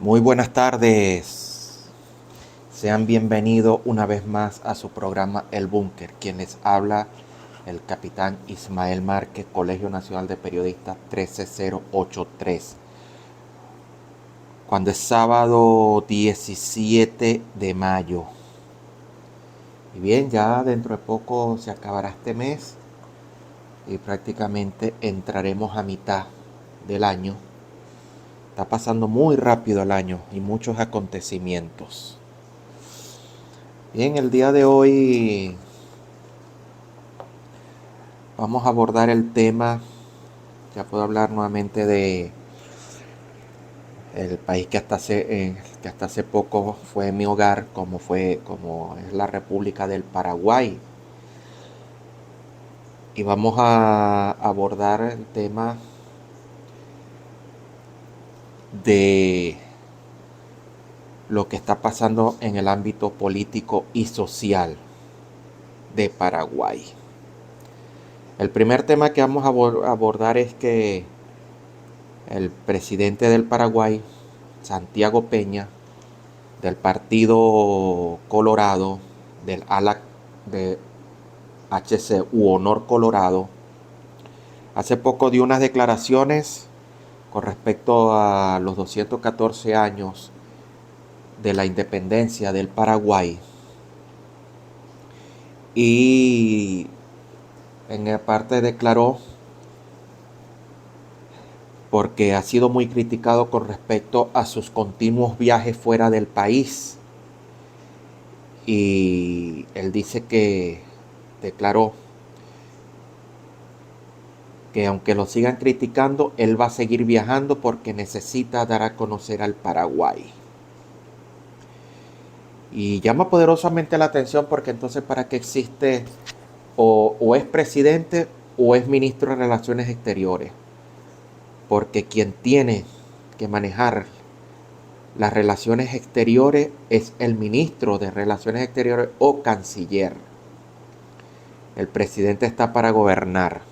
Muy buenas tardes. Sean bienvenidos una vez más a su programa El Búnker. Quien les habla, el capitán Ismael Márquez, Colegio Nacional de Periodistas 13083. Cuando es sábado 17 de mayo. Y bien, ya dentro de poco se acabará este mes y prácticamente entraremos a mitad del año. Está pasando muy rápido el año y muchos acontecimientos. Bien, el día de hoy vamos a abordar el tema, ya puedo hablar nuevamente de el país que hasta hace poco fue mi hogar, como es la República del Paraguay. Y vamos a abordar el tema de lo que está pasando en el ámbito político y social de Paraguay. El primer tema que vamos a abordar es que el presidente del Paraguay, Santiago Peña, del Partido Colorado, del ALAC de HC u Honor Colorado, hace poco dio unas declaraciones con respecto a los 214 años de la independencia del Paraguay. Y en parte declaró, porque ha sido muy criticado con respecto a sus continuos viajes fuera del país. Y él dice que declaró que aunque lo sigan criticando, él va a seguir viajando porque necesita dar a conocer al Paraguay. Y llama poderosamente la atención porque entonces ¿para qué existe o es presidente o es ministro de Relaciones Exteriores? Porque quien tiene que manejar las relaciones exteriores es el ministro de Relaciones Exteriores o canciller. El presidente está para gobernar.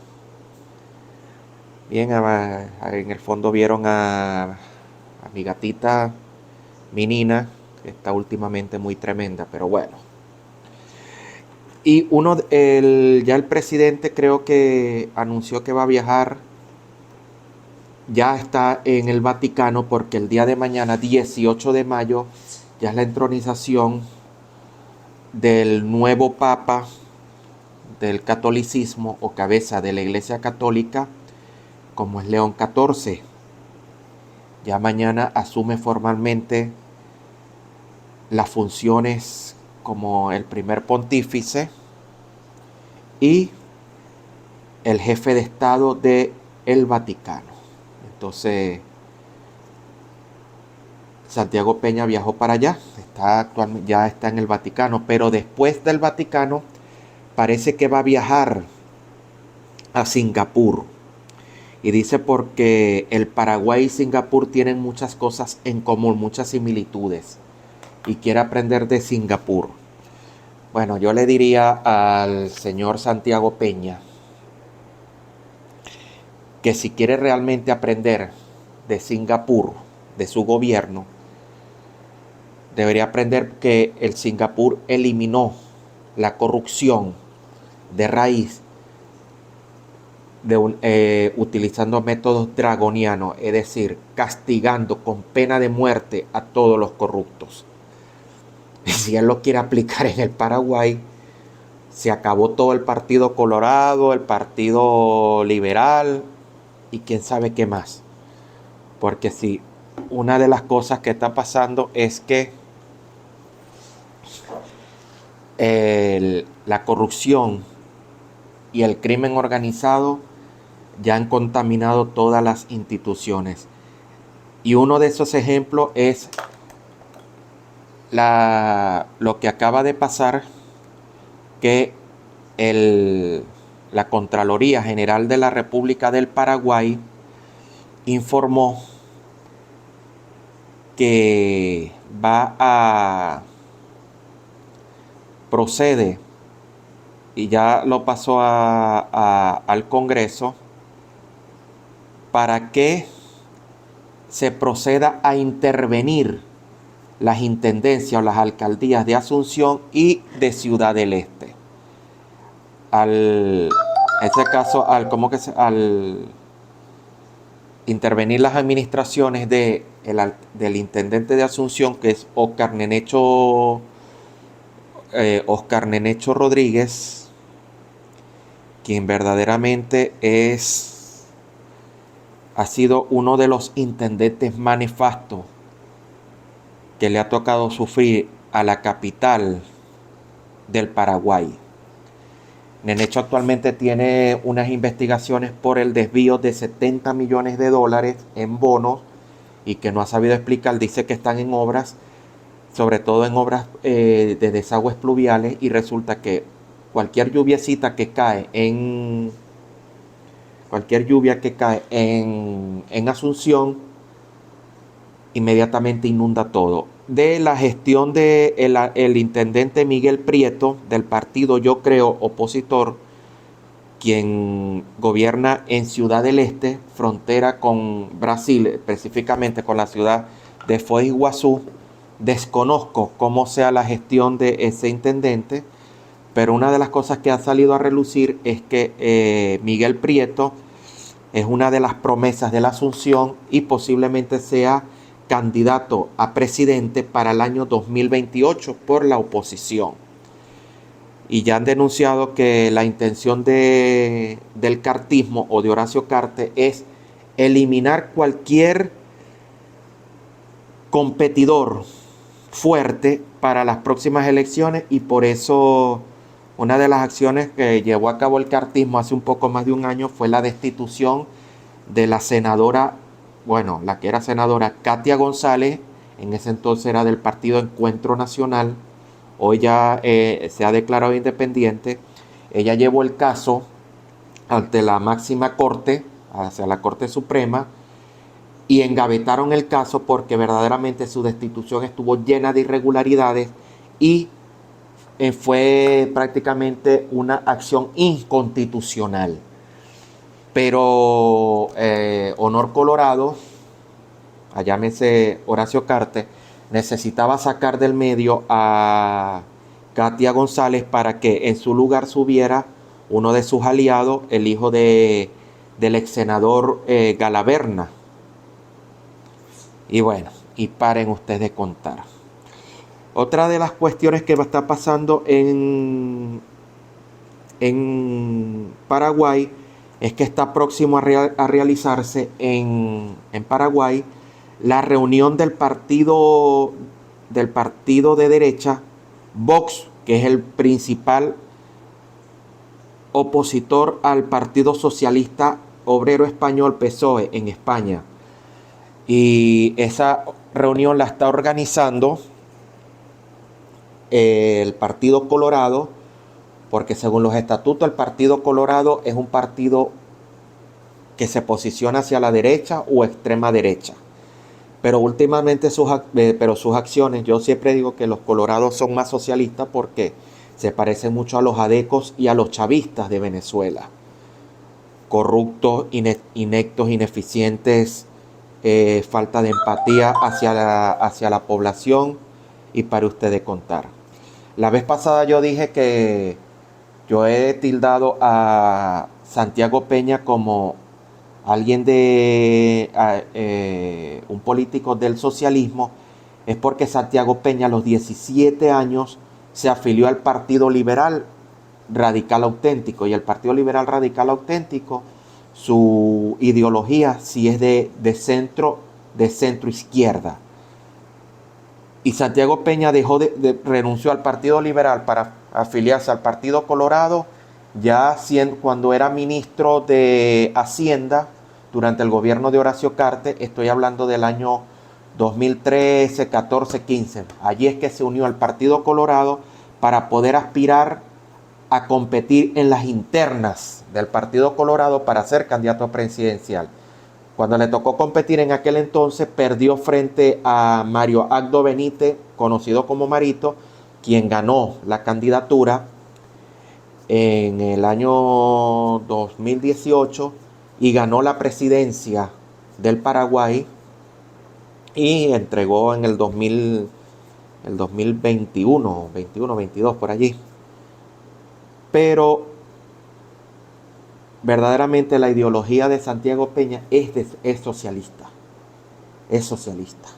Bien, en el fondo vieron a mi gatita, mi Nina, que está últimamente muy tremenda, pero bueno. Y ya el presidente creo que anunció que va a viajar, ya está en el Vaticano porque el día de mañana, 18 de mayo, ya es la entronización del nuevo Papa del catolicismo o cabeza de la Iglesia Católica, como es León XIV. Ya mañana asume formalmente las funciones como el primer pontífice y el jefe de Estado de el Vaticano. Entonces, Santiago Peña viajó para allá, ya está en el Vaticano, pero después del Vaticano parece que va a viajar a Singapur. Y dice porque el Paraguay y Singapur tienen muchas cosas en común, muchas similitudes. Y quiere aprender de Singapur. Bueno, yo le diría al señor Santiago Peña que si quiere realmente aprender de Singapur, de su gobierno, debería aprender que el Singapur eliminó la corrupción de raíz utilizando métodos draconianos, es decir, castigando con pena de muerte a todos los corruptos. Y si él lo quiere aplicar en el Paraguay, se acabó todo el Partido Colorado, el Partido Liberal y quién sabe qué más. Porque si una de las cosas que está pasando es que la corrupción y el crimen organizado ya han contaminado todas las instituciones. Y uno de esos ejemplos es lo que acaba de pasar, que la Contraloría General de la República del Paraguay informó que procede y ya lo pasó al Congreso para que se proceda a intervenir las intendencias o las alcaldías de Asunción y de Ciudad del Este. En este caso, al intervenir las administraciones del intendente de Asunción, que es Oscar Nenecho Rodríguez, quien verdaderamente ha sido uno de los intendentes más nefastos que le ha tocado sufrir a la capital del Paraguay. Nenecho actualmente tiene unas investigaciones por el desvío de 70 millones de dólares en bonos y que no ha sabido explicar. Dice que están en obras, sobre todo en obras de desagües pluviales, y resulta que cualquier lluvia que cae en Asunción inmediatamente inunda todo. De la gestión de el intendente Miguel Prieto, del partido Yo Creo opositor, quien gobierna en Ciudad del Este, frontera con Brasil, específicamente con la ciudad de Foz do Iguazú. Desconozco cómo sea la gestión de ese intendente, pero una de las cosas que ha salido a relucir es que Miguel Prieto es una de las promesas de la Asunción y posiblemente sea candidato a presidente para el año 2028 por la oposición. Y ya han denunciado que la intención del cartismo o de Horacio Cartes es eliminar cualquier competidor fuerte para las próximas elecciones, y por eso una de las acciones que llevó a cabo el cartismo hace un poco más de un año fue la destitución de la senadora, la que era senadora Katia González. En ese entonces era del partido Encuentro Nacional, hoy ya se ha declarado independiente. Ella llevó el caso ante la máxima corte, hacia la Corte Suprema, y engavetaron el caso porque verdaderamente su destitución estuvo llena de irregularidades y fue prácticamente una acción inconstitucional. Pero Honor Colorado, llámese Horacio Cartes, necesitaba sacar del medio a Katia González para que en su lugar subiera uno de sus aliados, el hijo del ex senador Galaverna. Y bueno, y paren ustedes de contar. Otra de las cuestiones que va a estar pasando en Paraguay es que está próximo a realizarse en Paraguay la reunión del partido de derecha Vox, que es el principal opositor al Partido Socialista Obrero Español, PSOE, en España. Y esa reunión la está organizando el Partido Colorado, porque según los estatutos el Partido Colorado es un partido que se posiciona hacia la derecha o extrema derecha. Pero últimamente sus acciones, yo siempre digo que los colorados son más socialistas porque se parecen mucho a los adecos y a los chavistas de Venezuela. Corruptos, inectos, ineficientes, falta de empatía hacia la población, y para ustedes contar. La vez pasada yo dije que yo he tildado a Santiago Peña como alguien un político del socialismo. Es porque Santiago Peña a los 17 años se afilió al Partido Liberal Radical Auténtico, y el Partido Liberal Radical Auténtico, su ideología sí es de centro izquierda. Y Santiago Peña renunció al Partido Liberal para afiliarse al Partido Colorado, cuando era ministro de Hacienda durante el gobierno de Horacio Cartes. Estoy hablando del año 2013, 14, 15. Allí es que se unió al Partido Colorado para poder aspirar a competir en las internas del Partido Colorado para ser candidato presidencial. Cuando le tocó competir en aquel entonces, perdió frente a Mario Abdo Benítez, conocido como Marito, quien ganó la candidatura en el año 2018 y ganó la presidencia del Paraguay y entregó en el 2021, 21, 22 por allí. Pero verdaderamente la ideología de Santiago Peña es socialista. Es socialista.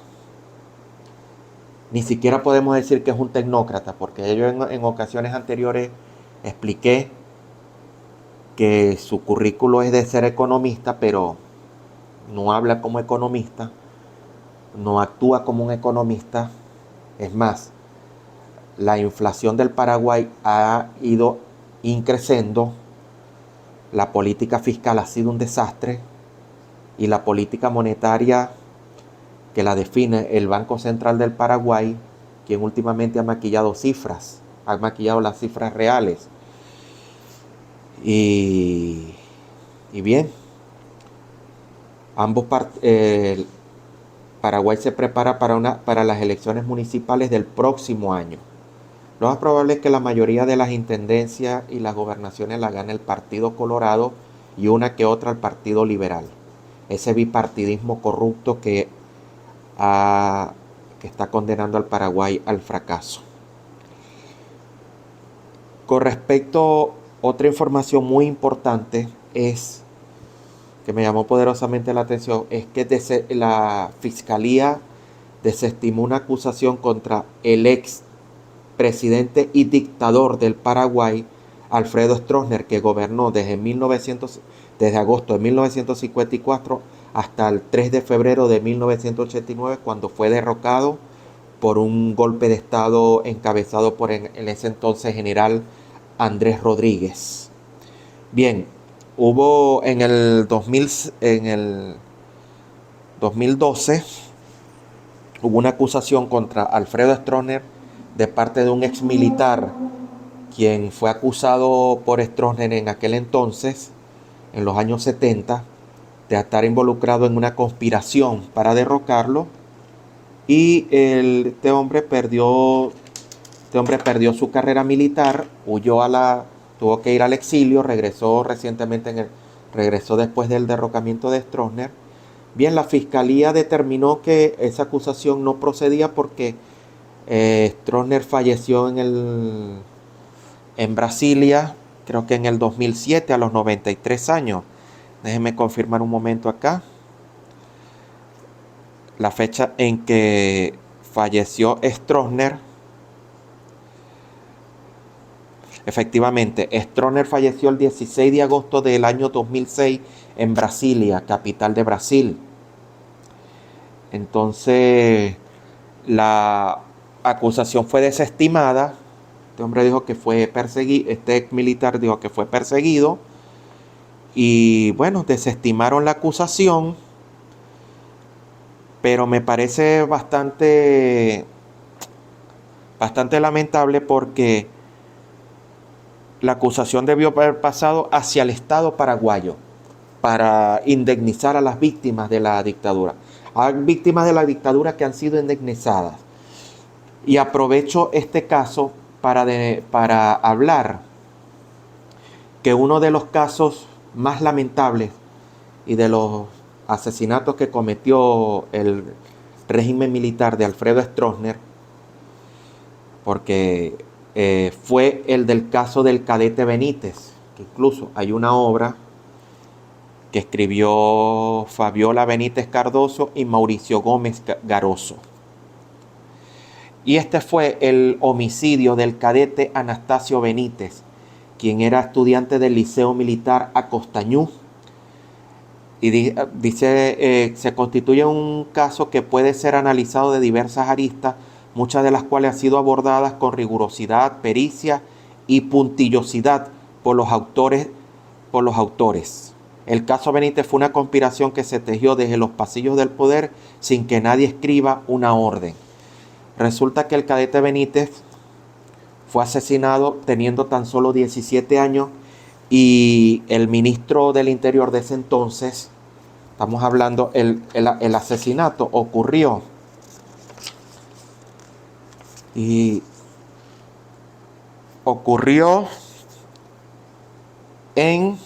Ni siquiera podemos decir que es un tecnócrata, porque yo en ocasiones anteriores expliqué que su currículo es de ser economista, pero no habla como economista, no actúa como un economista. Es más, la inflación del Paraguay ha ido increciendo, la política fiscal ha sido un desastre y la política monetaria que la define el Banco Central del Paraguay, quien últimamente ha maquillado las cifras reales. Y bien, Paraguay se prepara para las elecciones municipales del próximo año. Lo más probable es que la mayoría de las intendencias y las gobernaciones la gane el Partido Colorado y una que otra el Partido Liberal. Ese bipartidismo corrupto que está condenando al Paraguay al fracaso. Con respecto, otra información muy importante que me llamó poderosamente la atención, es que la Fiscalía desestimó una acusación contra el ex presidente y dictador del Paraguay, Alfredo Stroessner, que gobernó desde agosto de 1954 hasta el 3 de febrero de 1989, cuando fue derrocado por un golpe de Estado encabezado por en ese entonces general Andrés Rodríguez. Bien, hubo en el 2012, hubo una acusación contra Alfredo Stroessner de parte de un ex militar, quien fue acusado por Stroessner en aquel entonces, en los años 70, de estar involucrado en una conspiración para derrocarlo. Y este hombre perdió su carrera militar, tuvo que ir al exilio, regresó después del derrocamiento de Stroessner. Bien, la fiscalía determinó que esa acusación no procedía porque Stroessner falleció en Brasilia, creo que en el 2007, a los 93 años. Déjenme confirmar un momento acá la fecha en que falleció Stroessner. Efectivamente, Stroessner falleció el 16 de agosto del año 2006 en Brasilia, capital de Brasil. Entonces, la acusación fue desestimada. Este hombre dijo que fue perseguido, este ex militar dijo que fue perseguido. Y bueno, desestimaron la acusación. Pero me parece bastante lamentable, porque la acusación debió haber pasado hacia el Estado paraguayo para indemnizar a las víctimas de la dictadura. Hay víctimas de la dictadura que han sido indemnizadas. Y aprovecho este caso para hablar que uno de los casos más lamentables y de los asesinatos que cometió el régimen militar de Alfredo Stroessner, porque fue el del caso del cadete Benítez, que incluso hay una obra que escribió Fabiola Benítez Cardoso y Mauricio Gómez Garoso. Y este fue el homicidio del cadete Anastasio Benítez, quien era estudiante del Liceo Militar Acostañú. Y dice, se constituye un caso que puede ser analizado de diversas aristas, muchas de las cuales han sido abordadas con rigurosidad, pericia y puntillosidad por los autores. El caso Benítez fue una conspiración que se tejió desde los pasillos del poder sin que nadie escriba una orden. Resulta que el cadete Benítez fue asesinado teniendo tan solo 17 años, y el ministro del Interior de ese entonces, estamos hablando, el asesinato ocurrió en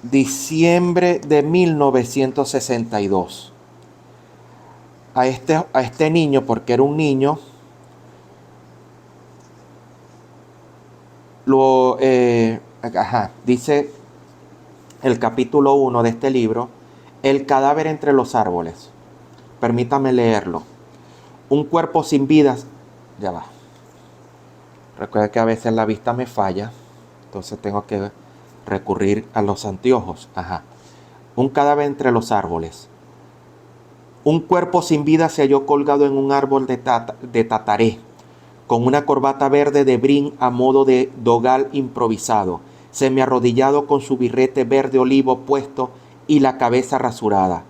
diciembre de 1962. a este niño, porque era un niño, dice el capítulo 1 de este libro, el cadáver entre los árboles. Permítame leerlo. Un cuerpo sin vidas, ya va. Recuerda que a veces la vista me falla, entonces tengo que recurrir a los anteojos. Un cadáver entre los árboles. Un cuerpo sin vida se halló colgado en un árbol de tataré, con una corbata verde de brin a modo de dogal improvisado, semiarrodillado con su birrete verde olivo puesto y la cabeza rasurada.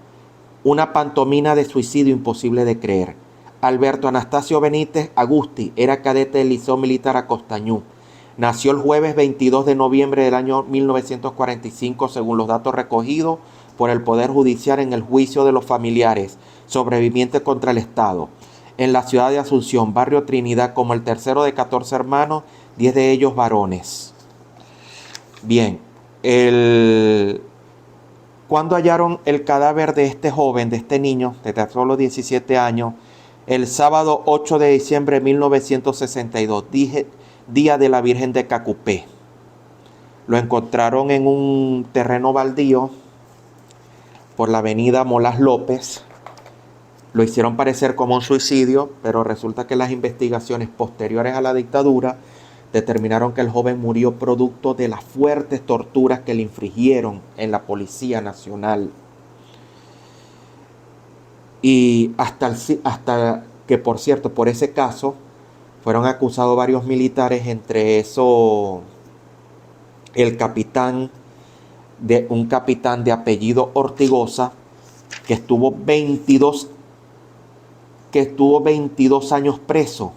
Una pantomima de suicidio imposible de creer. Alberto Anastasio Benítez Agusti era cadete del Liceo Militar Acostañú. Nació el jueves 22 de noviembre del año 1945 según los datos recogidos por el Poder Judicial en el juicio de los familiares sobrevivientes contra el Estado. En la ciudad de Asunción, barrio Trinidad, como el tercero de 14 hermanos, 10 de ellos varones. Bien, cuando hallaron el cadáver de este joven, de este niño, de tan solo 17 años, el sábado 8 de diciembre de 1962, día de la Virgen de Cacupé. Lo encontraron en un terreno baldío por la avenida Molas López. Lo hicieron parecer como un suicidio, pero resulta que las investigaciones posteriores a la dictadura determinaron que el joven murió producto de las fuertes torturas que le infligieron en la Policía Nacional. Y hasta que, por cierto, por ese caso fueron acusados varios militares, entre eso un capitán de apellido Ortigosa, que estuvo 22 años preso.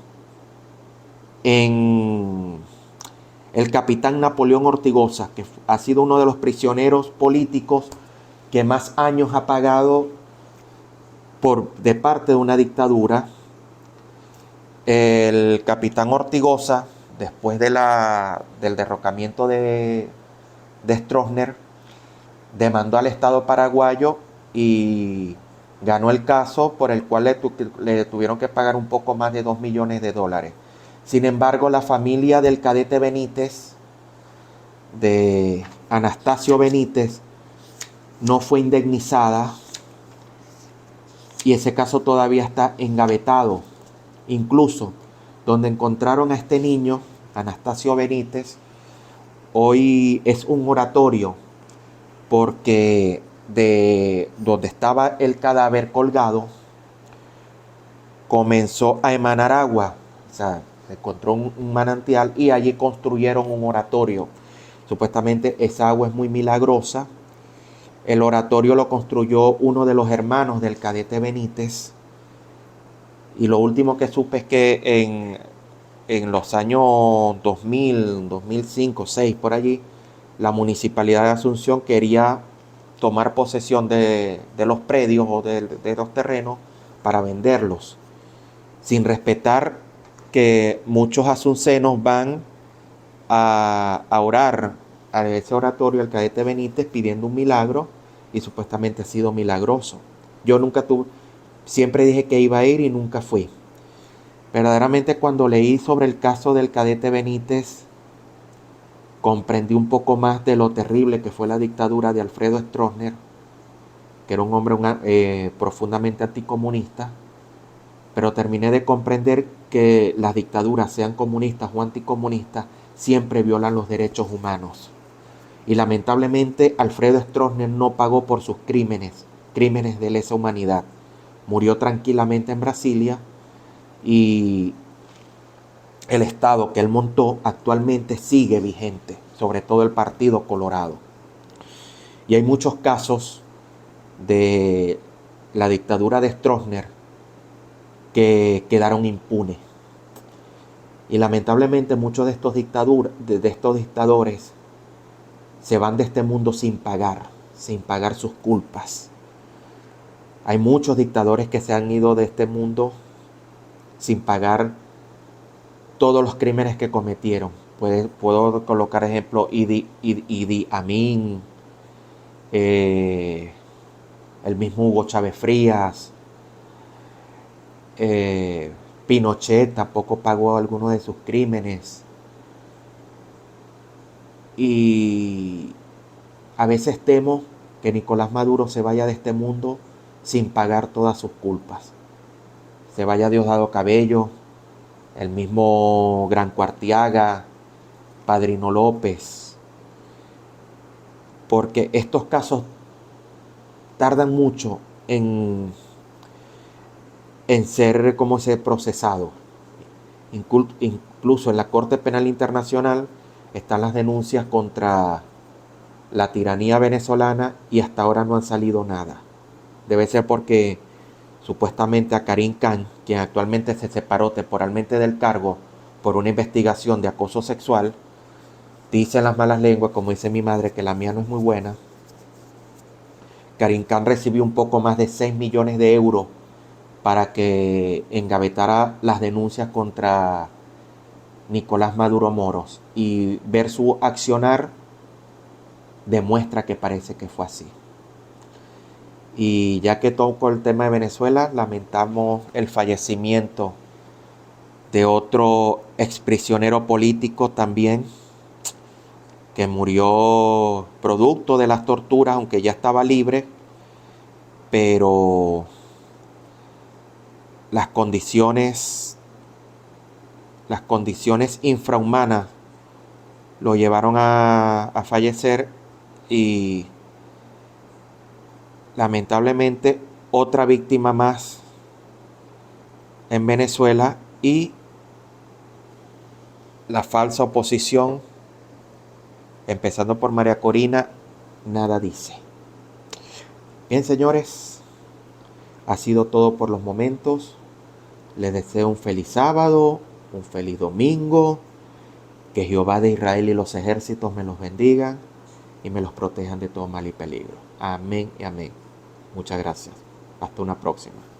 En el capitán Napoleón Ortigosa, que ha sido uno de los prisioneros políticos que más años ha pagado de parte de una dictadura. El capitán Ortigosa, después del derrocamiento de Stroessner, demandó al Estado paraguayo y ganó el caso, por el cual le tuvieron que pagar un poco más de $2 millones. Sin embargo, la familia del cadete Benítez, de Anastasio Benítez, no fue indemnizada y ese caso todavía está engavetado. Incluso donde encontraron a este niño, Anastasio Benítez, hoy es un oratorio, porque de donde estaba el cadáver colgado comenzó a emanar agua. O sea, se encontró un manantial y allí construyeron un oratorio. Supuestamente esa agua es muy milagrosa. El oratorio lo construyó uno de los hermanos del cadete Benítez. Y lo último que supe es que en los años 2000, 2005, 2006, por allí, la municipalidad de Asunción quería tomar posesión de los predios o de los terrenos para venderlos, sin respetar que muchos asuncenos van a orar a ese oratorio, al cadete Benítez, pidiendo un milagro, y supuestamente ha sido milagroso. Yo siempre dije que iba a ir y nunca fui. Verdaderamente, cuando leí sobre el caso del cadete Benítez, comprendí un poco más de lo terrible que fue la dictadura de Alfredo Stroessner, que era un hombre profundamente anticomunista, pero terminé de comprender que las dictaduras, sean comunistas o anticomunistas, siempre violan los derechos humanos. Y lamentablemente Alfredo Stroessner no pagó por sus crímenes de lesa humanidad. Murió tranquilamente en Brasilia y el Estado que él montó actualmente sigue vigente, sobre todo el Partido Colorado. Y hay muchos casos de la dictadura de Stroessner que quedaron impunes. Y lamentablemente muchos de estos dictadores se van de este mundo sin pagar sus culpas. Hay muchos dictadores que se han ido de este mundo sin pagar todos los crímenes que cometieron. Puedo colocar ejemplo Idi Amin, el mismo Hugo Chávez Frías, Eh, Pinochet tampoco pagó algunos de sus crímenes. Y a veces temo que Nicolás Maduro se vaya de este mundo sin pagar todas sus culpas. Se vaya Diosdado Cabello, el mismo Gran Cuartiaga, Padrino López, porque estos casos tardan mucho en ser como ser procesado. Incluso en la Corte Penal Internacional están las denuncias contra la tiranía venezolana y hasta ahora no han salido nada. Debe ser porque supuestamente a Karim Khan, quien actualmente se separó temporalmente del cargo por una investigación de acoso sexual, dicen las malas lenguas, como dice mi madre, que la mía no es muy buena. Karim Khan recibió un poco más de 6 millones de euros para que engavetara las denuncias contra Nicolás Maduro Moros, y ver su accionar demuestra que parece que fue así. Y ya que toco el tema de Venezuela, lamentamos el fallecimiento de otro exprisionero político también, que murió producto de las torturas, aunque ya estaba libre, pero las condiciones, las condiciones infrahumanas lo llevaron a fallecer. Y lamentablemente otra víctima más en Venezuela, y la falsa oposición, empezando por María Corina, nada dice. Bien, señores, ha sido todo por los momentos. Les deseo un feliz sábado, un feliz domingo. Que Jehová de Israel y los ejércitos me los bendigan y me los protejan de todo mal y peligro. Amén y amén. Muchas gracias. Hasta una próxima.